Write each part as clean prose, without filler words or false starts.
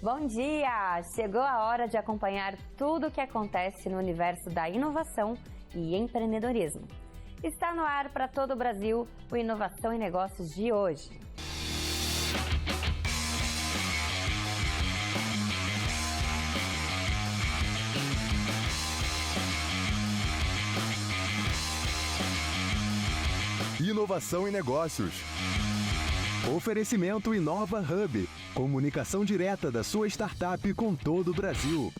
Bom dia! Chegou a hora de acompanhar tudo o que acontece no universo da inovação e empreendedorismo. Está no ar para todo o Brasil o Inovação e Negócios de hoje. Inovação e Negócios. Oferecimento Inova Hub. Comunicação direta da sua startup com todo o Brasil.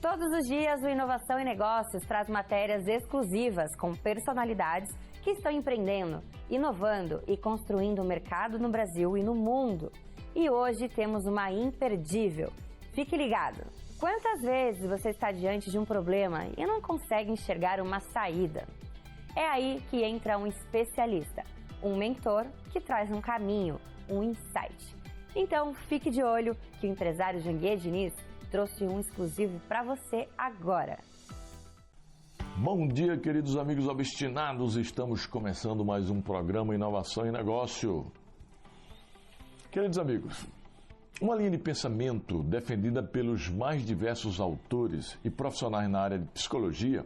Todos os dias, o Inovação e Negócios traz matérias exclusivas com personalidades que estão empreendendo, inovando e construindo o mercado no Brasil e no mundo. E hoje temos uma imperdível. Fique ligado! Quantas vezes você está diante de um problema e não consegue enxergar uma saída? É aí que entra um especialista, um mentor que traz um caminho, um insight. Então, fique de olho que o empresário Janguier Diniz trouxe um exclusivo para você agora. Bom dia, queridos amigos obstinados. Estamos começando mais um programa Inovação e Negócio. Queridos amigos, uma linha de pensamento defendida pelos mais diversos autores e profissionais na área de psicologia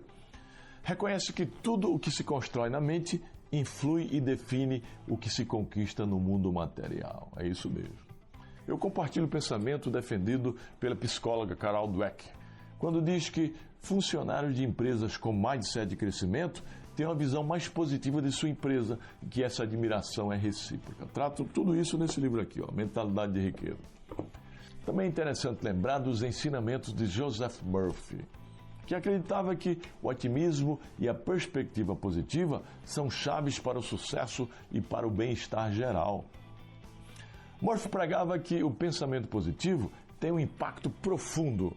reconhece que tudo o que se constrói na mente influi e define o que se conquista no mundo material. É isso mesmo. Eu compartilho o pensamento defendido pela psicóloga Carol Dweck, quando diz que funcionários de empresas com mindset de crescimento têm uma visão mais positiva de sua empresa e que essa admiração é recíproca. Trato tudo isso nesse livro aqui, Mentalidade de Riqueza. Também é interessante lembrar dos ensinamentos de Joseph Murphy, que acreditava que o otimismo e a perspectiva positiva são chaves para o sucesso e para o bem-estar geral. Murphy pregava que o pensamento positivo tem um impacto profundo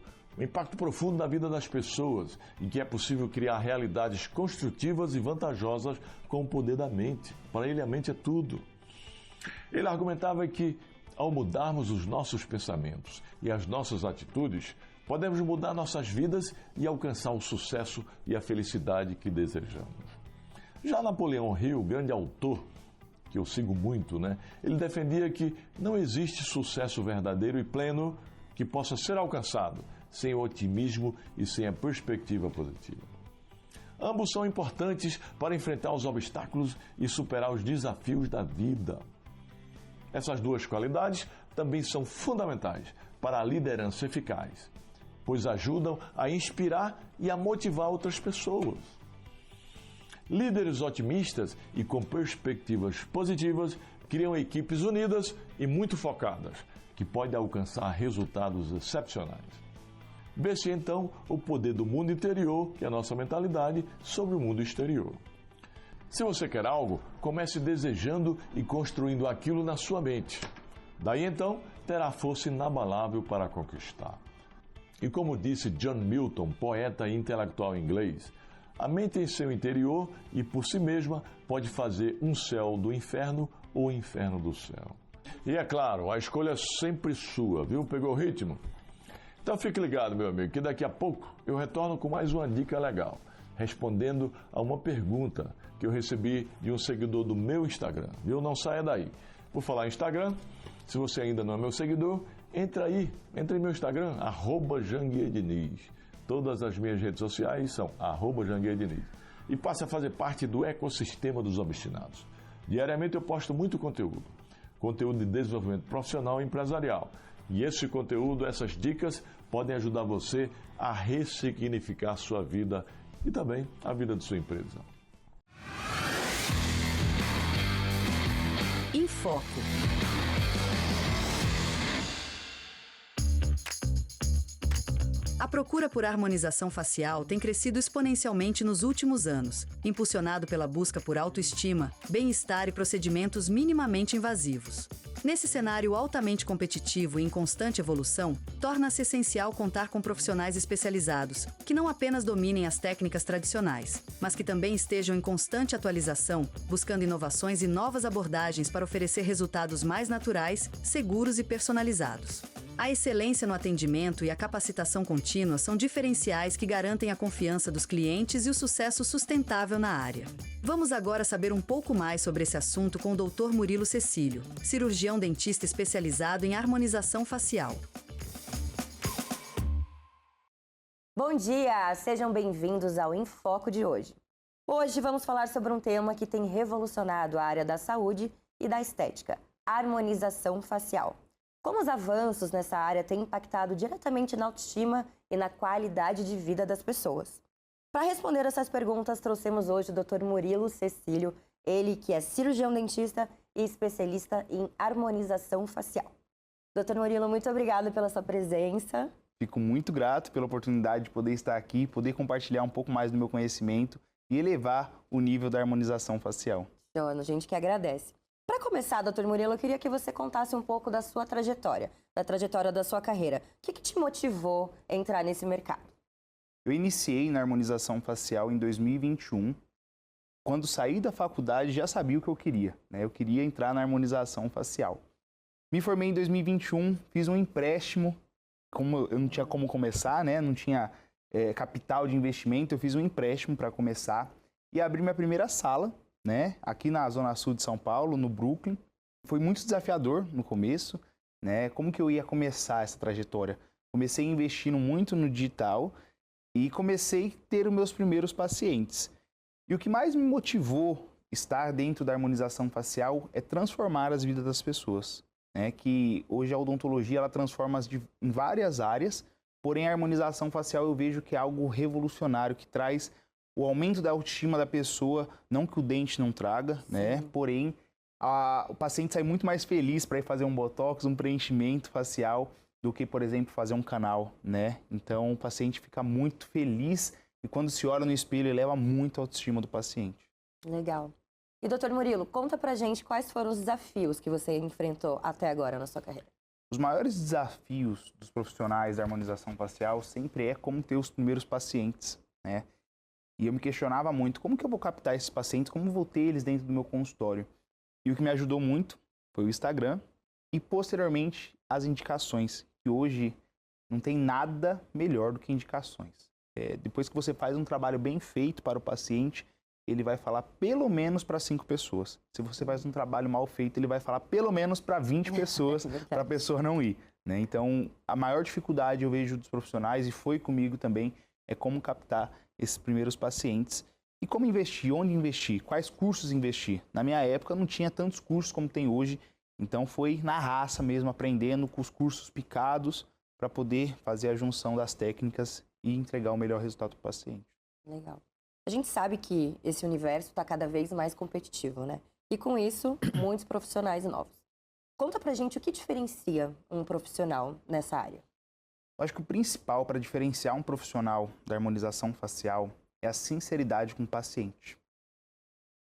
na vida das pessoas e que é possível criar realidades construtivas e vantajosas com o poder da mente. Para ele, a mente é tudo. Ele argumentava que, ao mudarmos os nossos pensamentos e as nossas atitudes, podemos mudar nossas vidas e alcançar o sucesso e a felicidade que desejamos. Já Napoleão Hill, grande autor, que eu sigo muito, ele defendia que não existe sucesso verdadeiro e pleno que possa ser alcançado sem o otimismo e sem a perspectiva positiva. Ambos são importantes para enfrentar os obstáculos e superar os desafios da vida. Essas duas qualidades também são fundamentais para a liderança eficaz, pois ajudam a inspirar e a motivar outras pessoas. Líderes otimistas e com perspectivas positivas criam equipes unidas e muito focadas, que podem alcançar resultados excepcionais. Vê-se então o poder do mundo interior, que é a nossa mentalidade, sobre o mundo exterior. Se você quer algo, comece desejando e construindo aquilo na sua mente. Daí então, terá força inabalável para conquistar. E como disse John Milton, poeta e intelectual inglês, a mente em seu interior e por si mesma pode fazer um céu do inferno ou o inferno do céu. E é claro, a escolha é sempre sua, viu? Pegou o ritmo? Então fique ligado, meu amigo, que daqui a pouco eu retorno com mais uma dica legal, respondendo a uma pergunta que eu recebi de um seguidor do meu Instagram, viu? Não saia daí. Por falar em Instagram, se você ainda não é meu seguidor, entre em meu Instagram, @JanguierDiniz. Todas as minhas redes sociais são @JanguierDiniz. E passe a fazer parte do ecossistema dos obstinados. Diariamente eu posto muito conteúdo de desenvolvimento profissional e empresarial. E esse conteúdo, essas dicas, podem ajudar você a ressignificar a sua vida e também a vida de sua empresa. Em Foco. A procura por harmonização facial tem crescido exponencialmente nos últimos anos, impulsionado pela busca por autoestima, bem-estar e procedimentos minimamente invasivos. Nesse cenário altamente competitivo e em constante evolução, torna-se essencial contar com profissionais especializados, que não apenas dominem as técnicas tradicionais, mas que também estejam em constante atualização, buscando inovações e novas abordagens para oferecer resultados mais naturais, seguros e personalizados. A excelência no atendimento e a capacitação contínua são diferenciais que garantem a confiança dos clientes e o sucesso sustentável na área. Vamos agora saber um pouco mais sobre esse assunto com o Dr. Murilo Cecílio, cirurgião dentista especializado em harmonização facial. Bom dia! Sejam bem-vindos ao Em Foco de hoje. Hoje vamos falar sobre um tema que tem revolucionado a área da saúde e da estética, a harmonização facial. Como os avanços nessa área têm impactado diretamente na autoestima e na qualidade de vida das pessoas. Para responder essas perguntas, trouxemos hoje o Dr. Murilo Cecílio, ele que é cirurgião dentista e especialista em harmonização facial. Dr. Murilo, muito obrigada pela sua presença. Fico muito grato pela oportunidade de poder estar aqui, poder compartilhar um pouco mais do meu conhecimento e elevar o nível da harmonização facial. A gente que agradece. Para começar, Dr. Murilo, eu queria que você contasse um pouco da sua trajetória, da trajetória da sua carreira. O que te motivou a entrar nesse mercado? Eu iniciei na harmonização facial em 2021. Quando saí da faculdade, já sabia o que eu queria, né? Eu queria entrar na harmonização facial. Me formei em 2021, fiz um empréstimo. Como eu não tinha como começar, né? Não tinha capital de investimento, eu fiz um empréstimo para começar e abri minha primeira sala, né? Aqui na Zona Sul de São Paulo, no Brooklyn. Foi muito desafiador no começo, né? Como que eu ia começar essa trajetória? Comecei investindo muito no digital e comecei a ter os meus primeiros pacientes. E o que mais me motivou estar dentro da harmonização facial é transformar as vidas das pessoas. Que hoje a odontologia ela transforma em várias áreas, porém a harmonização facial eu vejo que é algo revolucionário, que traz o aumento da autoestima da pessoa, não que o dente não traga, né? Porém o paciente sai muito mais feliz para ir fazer um botox, um preenchimento facial, do que, por exemplo, fazer um canal, né? Então o paciente fica muito feliz e quando se olha no espelho eleva muito a autoestima do paciente. Legal. E, doutor Murilo, conta pra gente quais foram os desafios que você enfrentou até agora na sua carreira. Os maiores desafios dos profissionais da harmonização facial sempre é como ter os primeiros pacientes, né? E eu me questionava muito, como que eu vou captar esses pacientes, como vou ter eles dentro do meu consultório? E o que me ajudou muito foi o Instagram e, posteriormente, as indicações, que hoje não tem nada melhor do que indicações. Depois que você faz um trabalho bem feito para o paciente, ele vai falar pelo menos para 5 pessoas. Se você faz um trabalho mal feito, ele vai falar pelo menos para 20 pessoas, para a pessoa não ir, né? Então, a maior dificuldade eu vejo dos profissionais, e foi comigo também, é como captar esses primeiros pacientes. E como investir, onde investir, quais cursos investir. Na minha época não tinha tantos cursos como tem hoje, então foi na raça mesmo, aprendendo com os cursos picados, para poder fazer a junção das técnicas e entregar o melhor resultado para o paciente. Legal. A gente sabe que esse universo está cada vez mais competitivo, né? E com isso, muitos profissionais novos. Conta pra gente o que diferencia um profissional nessa área. Eu acho que o principal para diferenciar um profissional da harmonização facial é a sinceridade com o paciente.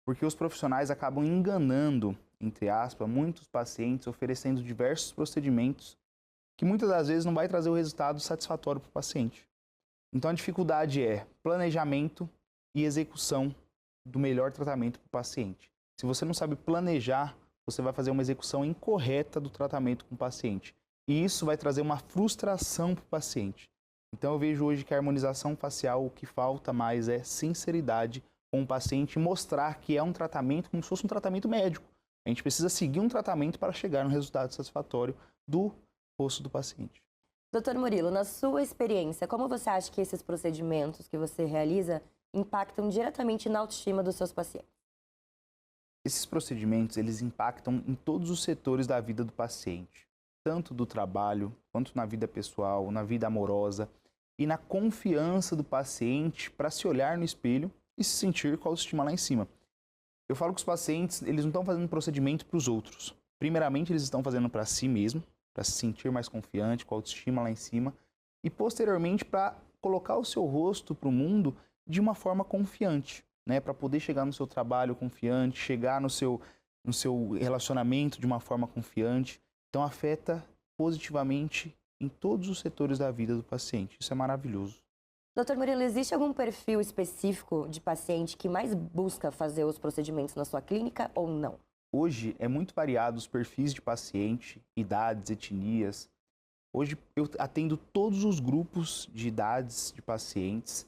Porque os profissionais acabam enganando, entre aspas, muitos pacientes, oferecendo diversos procedimentos que muitas das vezes não vai trazer o resultado satisfatório para o paciente. Então a dificuldade é planejamento e execução do melhor tratamento para o paciente. Se você não sabe planejar, você vai fazer uma execução incorreta do tratamento com o paciente. E isso vai trazer uma frustração para o paciente. Então eu vejo hoje que a harmonização facial, o que falta mais é sinceridade com o paciente e mostrar que é um tratamento como se fosse um tratamento médico. A gente precisa seguir um tratamento para chegar no resultado satisfatório do rosto do paciente. Doutor Murilo, na sua experiência, como você acha que esses procedimentos que você realiza impactam diretamente na autoestima dos seus pacientes? Esses procedimentos, eles impactam em todos os setores da vida do paciente, tanto do trabalho, quanto na vida pessoal, na vida amorosa e na confiança do paciente para se olhar no espelho e se sentir com a autoestima lá em cima. Eu falo que os pacientes, eles não estão fazendo procedimento para os outros. Primeiramente, eles estão fazendo para si mesmo, para se sentir mais confiante, com a autoestima lá em cima, e posteriormente para colocar o seu rosto para o mundo de uma forma confiante, né? Para poder chegar no seu trabalho confiante, chegar no seu relacionamento de uma forma confiante. Então afeta positivamente em todos os setores da vida do paciente. Isso é maravilhoso. Doutor Murilo, existe algum perfil específico de paciente que mais busca fazer os procedimentos na sua clínica ou não? Hoje é muito variado os perfis de paciente, idades, etnias. Hoje eu atendo todos os grupos de idades de pacientes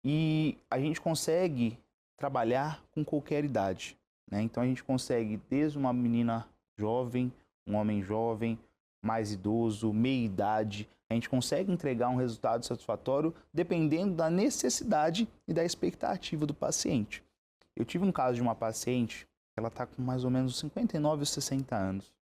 e a gente consegue trabalhar com qualquer idade, né? Então a gente consegue desde uma menina jovem, um homem jovem, mais idoso, meia idade, a gente consegue entregar um resultado satisfatório dependendo da necessidade e da expectativa do paciente. Eu tive um caso de uma paciente, ela está com mais ou menos 59 ou 60 anos.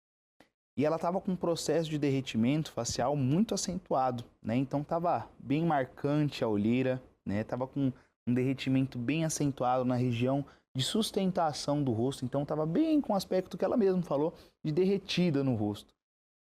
E ela estava com um processo de derretimento facial muito acentuado, né? Então estava bem marcante a olheira, né? Estava com um derretimento bem acentuado na região de sustentação do rosto. Então estava bem com o aspecto que ela mesma falou, de derretida no rosto.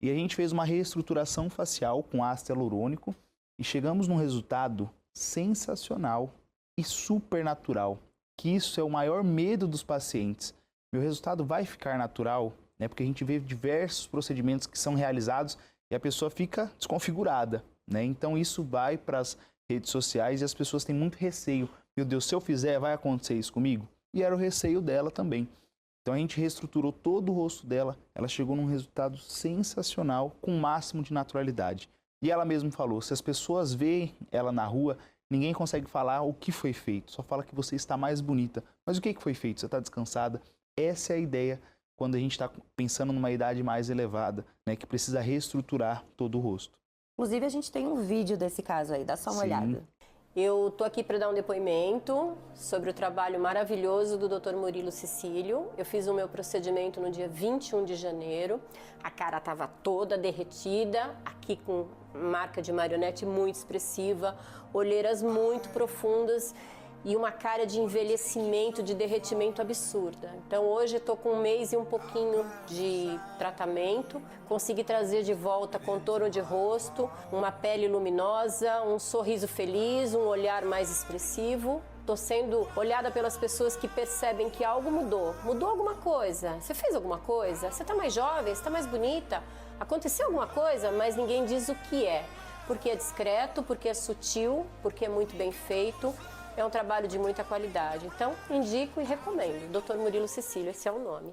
E a gente fez uma reestruturação facial com ácido hialurônico e chegamos num resultado sensacional e super natural. Que isso é o maior medo dos pacientes. Meu resultado vai ficar natural, né? Porque a gente vê diversos procedimentos que são realizados e a pessoa fica desconfigurada, né? Então isso vai para as redes sociais e as pessoas têm muito receio. Meu Deus, se eu fizer, vai acontecer isso comigo? E era o receio dela também. Então a gente reestruturou todo o rosto dela, ela chegou num resultado sensacional, com o máximo de naturalidade. E ela mesma falou, se as pessoas veem ela na rua, ninguém consegue falar o que foi feito, só fala que você está mais bonita. Mas o que foi feito? Você está descansada? Essa é a ideia quando a gente está pensando numa idade mais elevada, né, que precisa reestruturar todo o rosto. Inclusive, a gente tem um vídeo desse caso aí, dá só uma olhada. Eu estou aqui para dar um depoimento sobre o trabalho maravilhoso do Dr. Murilo Cecílio. Eu fiz o meu procedimento no dia 21 de janeiro. A cara estava toda derretida, aqui com marca de marionete muito expressiva, olheiras muito profundas e uma cara de envelhecimento, de derretimento absurda. Então hoje estou com 1 mês e um pouquinho de tratamento, consegui trazer de volta contorno de rosto, uma pele luminosa, um sorriso feliz, um olhar mais expressivo. Estou sendo olhada pelas pessoas que percebem que algo mudou. Mudou alguma coisa? Você fez alguma coisa? Você está mais jovem? Você está mais bonita? Aconteceu alguma coisa, mas ninguém diz o que é. Porque é discreto, porque é sutil, porque é muito bem feito. É um trabalho de muita qualidade. Então, indico e recomendo. Dr. Murilo Cecílio, esse é o nome.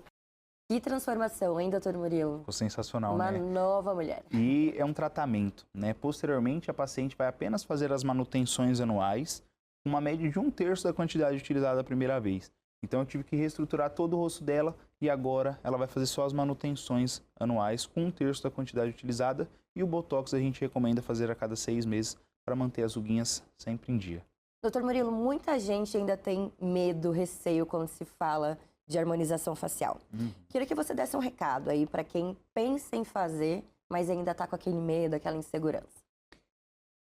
Que transformação, hein, doutor Murilo? Ficou sensacional, Uma né? nova mulher. E é um tratamento, né? Posteriormente, a paciente vai apenas fazer as manutenções anuais, uma média de 1/3 da quantidade utilizada a primeira vez. Então, eu tive que reestruturar todo o rosto dela e agora ela vai fazer só as manutenções anuais com 1/3 da quantidade utilizada e o Botox a gente recomenda fazer a cada 6 meses para manter as ruguinhas sempre em dia. Doutor Murilo, muita gente ainda tem medo, receio quando se fala de harmonização facial. Queria que você desse um recado aí para quem pensa em fazer, mas ainda está com aquele medo, aquela insegurança.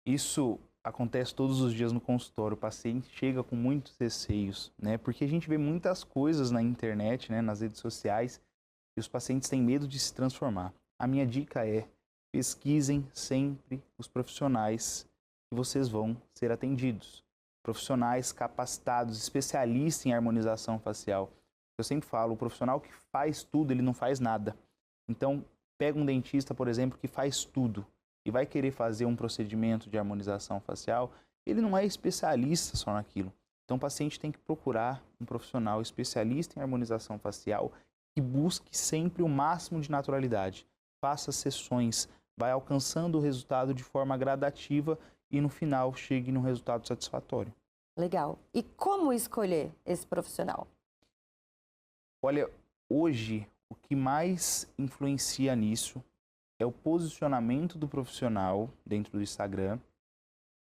Isso acontece todos os dias no consultório. O paciente chega com muitos receios, né? Porque a gente vê muitas coisas na internet, né, nas redes sociais, e os pacientes têm medo de se transformar. A minha dica é: pesquisem sempre os profissionais que vocês vão ser atendidos. Profissionais capacitados, especialistas em harmonização facial. Eu sempre falo, o profissional que faz tudo, ele não faz nada. Então, pega um dentista, por exemplo, que faz tudo e vai querer fazer um procedimento de harmonização facial, ele não é especialista só naquilo. Então, o paciente tem que procurar um profissional especialista em harmonização facial que busque sempre o máximo de naturalidade. Faça sessões, vai alcançando o resultado de forma gradativa e no final chegue num resultado satisfatório. Legal. E como escolher esse profissional? Olha, hoje o que mais influencia nisso é o posicionamento do profissional dentro do Instagram,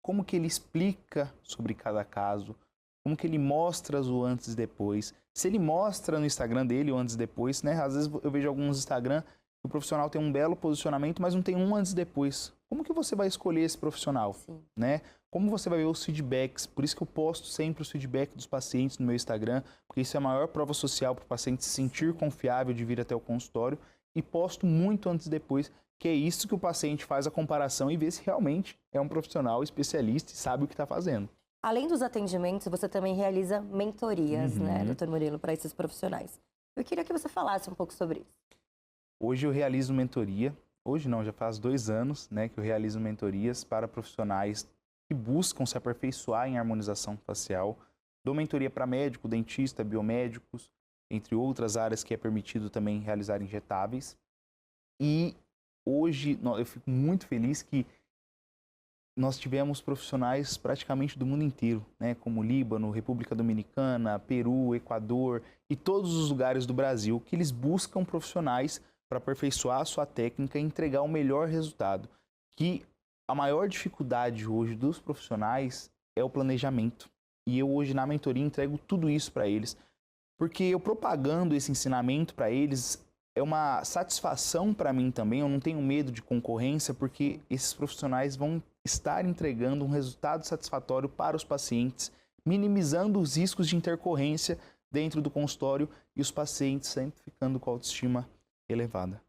como que ele explica sobre cada caso, como que ele mostra o antes e depois. Se ele mostra no Instagram dele o antes e depois, né? Às vezes eu vejo alguns Instagram que o profissional tem um belo posicionamento, mas não tem um antes e depois. Como que você vai escolher esse profissional? Sim. Né? Como você vai ver os feedbacks? Por isso que eu posto sempre os feedbacks dos pacientes no meu Instagram, porque isso é a maior prova social para o paciente se sentir confiável de vir até o consultório. E posto muito antes e depois, que é isso que o paciente faz a comparação e vê se realmente é um profissional especialista e sabe o que está fazendo. Além dos atendimentos, você também realiza mentorias, né, doutor Murilo, para esses profissionais. Eu queria que você falasse um pouco sobre isso. Hoje eu realizo mentoria. Hoje não, já faz 2 anos, né, que eu realizo mentorias para profissionais que buscam se aperfeiçoar em harmonização facial. Dou mentoria para médico, dentista, biomédicos, entre outras áreas que é permitido também realizar injetáveis. E hoje eu fico muito feliz que nós tivemos profissionais praticamente do mundo inteiro, né, como Líbano, República Dominicana, Peru, Equador e todos os lugares do Brasil, que eles buscam profissionais para aperfeiçoar a sua técnica e entregar o melhor resultado. Que a maior dificuldade hoje dos profissionais é o planejamento. E eu hoje na mentoria entrego tudo isso para eles, porque eu propagando esse ensinamento para eles é uma satisfação para mim também. Eu não tenho medo de concorrência, porque esses profissionais vão estar entregando um resultado satisfatório para os pacientes, minimizando os riscos de intercorrência dentro do consultório e os pacientes sempre ficando com a autoestima elevada.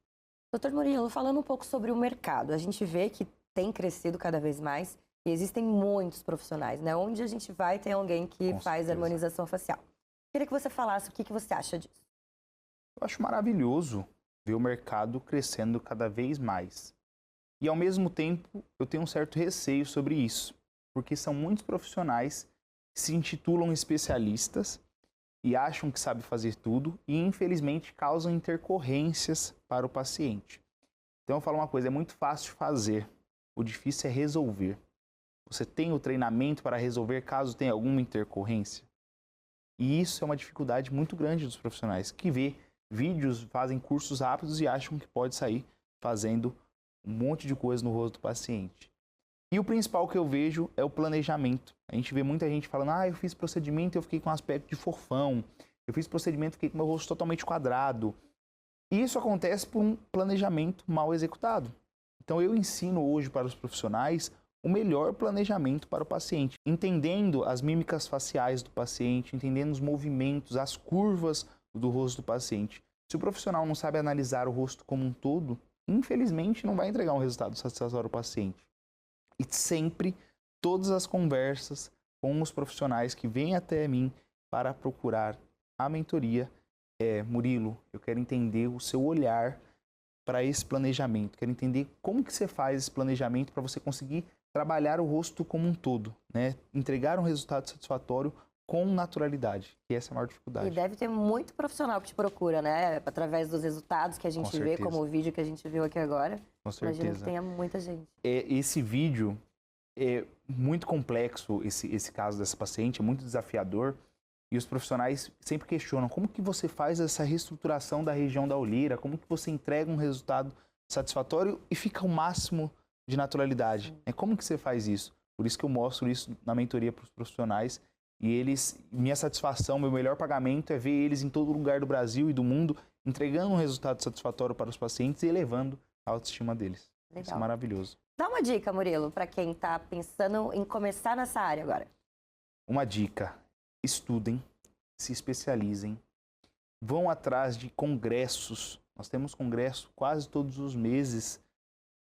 Doutor Murilo, falando um pouco sobre o mercado, a gente vê que tem crescido cada vez mais e existem muitos profissionais, né? Onde a gente vai tem alguém que faz harmonização facial. Queria que você falasse o que você acha disso. Eu acho maravilhoso ver o mercado crescendo cada vez mais. E, ao mesmo tempo, eu tenho um certo receio sobre isso, porque são muitos profissionais que se intitulam especialistas e acham que sabem fazer tudo e, infelizmente, causam intercorrências para o paciente. Então, eu falo uma coisa, é muito fácil fazer, o difícil é resolver. Você tem o treinamento para resolver caso tenha alguma intercorrência? E isso é uma dificuldade muito grande dos profissionais, que vê vídeos, fazem cursos rápidos e acham que pode sair fazendo um monte de coisa no rosto do paciente. E o principal que eu vejo é o planejamento. A gente vê muita gente falando, eu fiz procedimento e eu fiquei com um aspecto de forfão. Eu fiz procedimento e fiquei com meu rosto totalmente quadrado. E isso acontece por um planejamento mal executado. Então eu ensino hoje para os profissionais o melhor planejamento para o paciente, entendendo as mímicas faciais do paciente, entendendo os movimentos, as curvas do rosto do paciente. Se o profissional não sabe analisar o rosto como um todo, infelizmente não vai entregar um resultado satisfatório ao paciente. E sempre, todas as conversas com os profissionais que vêm até mim para procurar a mentoria Murilo, eu quero entender o seu olhar para esse planejamento, quero entender como que você faz esse planejamento para você conseguir trabalhar o rosto como um todo, né? Entregar um resultado satisfatório com naturalidade, que essa é a maior dificuldade. E deve ter muito profissional que te procura, né? Através dos resultados que a gente vê, como o vídeo que a gente viu aqui agora. Com certeza. Imagino que tenha muita gente. Esse vídeo é muito complexo, esse caso dessa paciente, é muito desafiador. E os profissionais sempre questionam como que você faz essa reestruturação da região da olheira, como que você entrega um resultado satisfatório e fica o máximo de naturalidade. Como que você faz isso? Por isso que eu mostro isso na mentoria para os profissionais. E eles, minha satisfação, meu melhor pagamento é ver eles em todo lugar do Brasil e do mundo entregando um resultado satisfatório para os pacientes e elevando a autoestima deles. Legal. Isso é maravilhoso. Dá uma dica, Murilo, para quem está pensando em começar nessa área agora. Uma dica: estudem, se especializem, vão atrás de congressos. Nós temos congresso quase todos os meses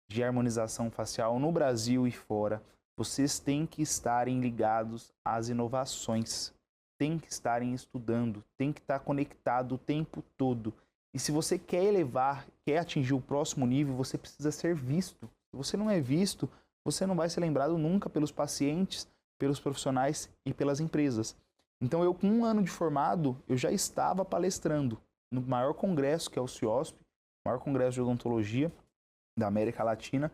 de harmonização facial no Brasil e fora. Vocês têm que estarem ligados às inovações, têm que estarem estudando, têm que estar conectado o tempo todo. E se você quer elevar, quer atingir o próximo nível, você precisa ser visto. Se você não é visto, você não vai ser lembrado nunca pelos pacientes, pelos profissionais e pelas empresas. Então eu, com 1 ano de formado, eu já estava palestrando no maior congresso, que é o CIOSP, o maior congresso de odontologia da América Latina,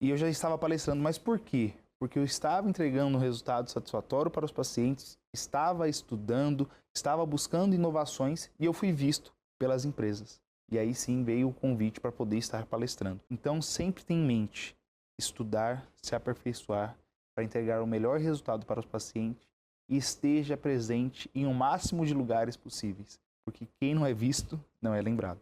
e eu já estava palestrando. Mas por quê? Porque eu estava entregando um resultado satisfatório para os pacientes, estava estudando, estava buscando inovações e eu fui visto pelas empresas. E aí sim veio o convite para poder estar palestrando. Então sempre tenha em mente estudar, se aperfeiçoar para entregar o melhor resultado para os pacientes e esteja presente em o máximo de lugares possíveis, porque quem não é visto não é lembrado.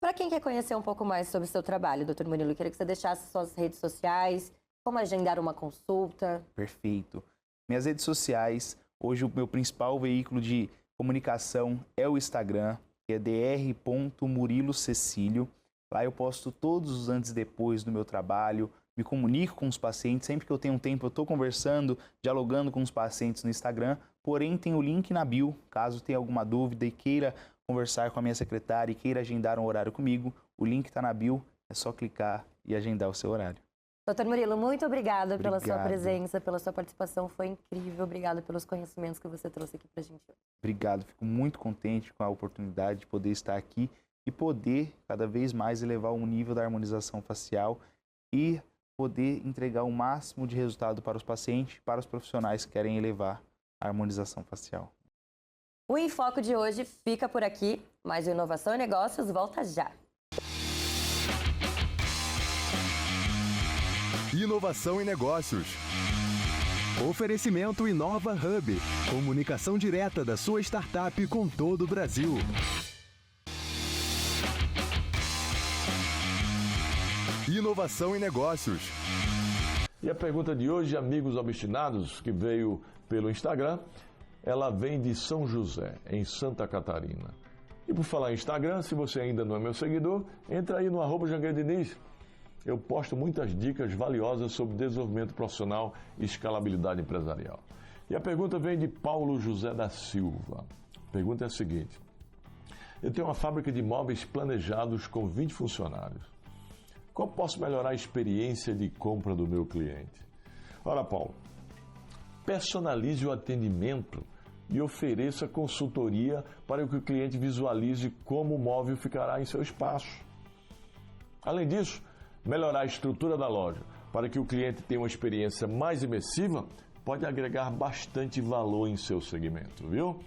Para quem quer conhecer um pouco mais sobre o seu trabalho, Dr. Murilo, eu queria que você deixasse suas redes sociais, como agendar uma consulta. Perfeito. Minhas redes sociais, hoje o meu principal veículo de comunicação é o Instagram, que é dr.murilocecilio. Lá eu posto todos os antes e depois do meu trabalho, me comunico com os pacientes, sempre que eu tenho um tempo eu estou conversando, dialogando com os pacientes no Instagram, porém tem o link na bio, caso tenha alguma dúvida e queira conversar com a minha secretária e queira agendar um horário comigo, o link está na bio, é só clicar e agendar o seu horário. Doutor Murilo, muito obrigada pela sua presença, pela sua participação, foi incrível, obrigada pelos conhecimentos que você trouxe aqui pra gente. Obrigado, fico muito contente com a oportunidade de poder estar aqui e poder cada vez mais elevar o nível da harmonização facial e poder entregar o máximo de resultado para os pacientes e para os profissionais que querem elevar a harmonização facial. O Enfoque de hoje fica por aqui, mas o Inovação e Negócios volta já. Inovação e Negócios. Oferecimento Inova Hub. Comunicação direta da sua startup com todo o Brasil. Inovação e Negócios. E a pergunta de hoje, amigos obstinados, que veio pelo Instagram, ela vem de São José, em Santa Catarina. E por falar em Instagram, se você ainda não é meu seguidor, entra aí no @JangueiDiniz. Eu posto muitas dicas valiosas sobre desenvolvimento profissional e escalabilidade empresarial. E a pergunta vem de Paulo José da Silva. A pergunta é a seguinte: eu tenho uma fábrica de móveis planejados com 20 funcionários. Como posso melhorar a experiência de compra do meu cliente? Ora, Paulo, personalize o atendimento e ofereça consultoria para que o cliente visualize como o móvel ficará em seu espaço. Além disso, melhorar a estrutura da loja para que o cliente tenha uma experiência mais imersiva pode agregar bastante valor em seu segmento, viu?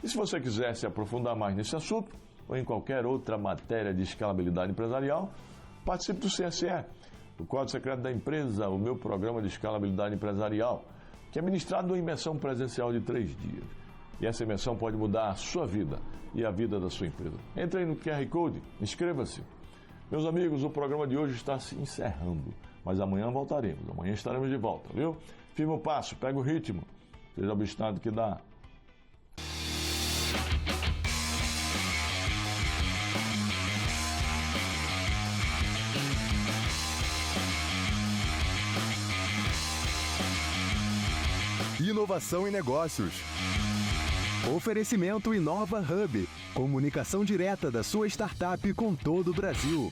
E se você quiser se aprofundar mais nesse assunto ou em qualquer outra matéria de escalabilidade empresarial, participe do CSE, o Código Secreto da Empresa, o meu programa de escalabilidade empresarial, que é ministrado numa imersão presencial de 3 dias. E essa imersão pode mudar a sua vida e a vida da sua empresa. Entre aí no QR Code, inscreva-se. Meus amigos, o programa de hoje está se encerrando, mas amanhã voltaremos. Amanhã estaremos de volta, viu? Firma o passo, pega o ritmo, seja obstinado que dá. Inovação e Negócios. Oferecimento Inova Hub. Comunicação direta da sua startup com todo o Brasil.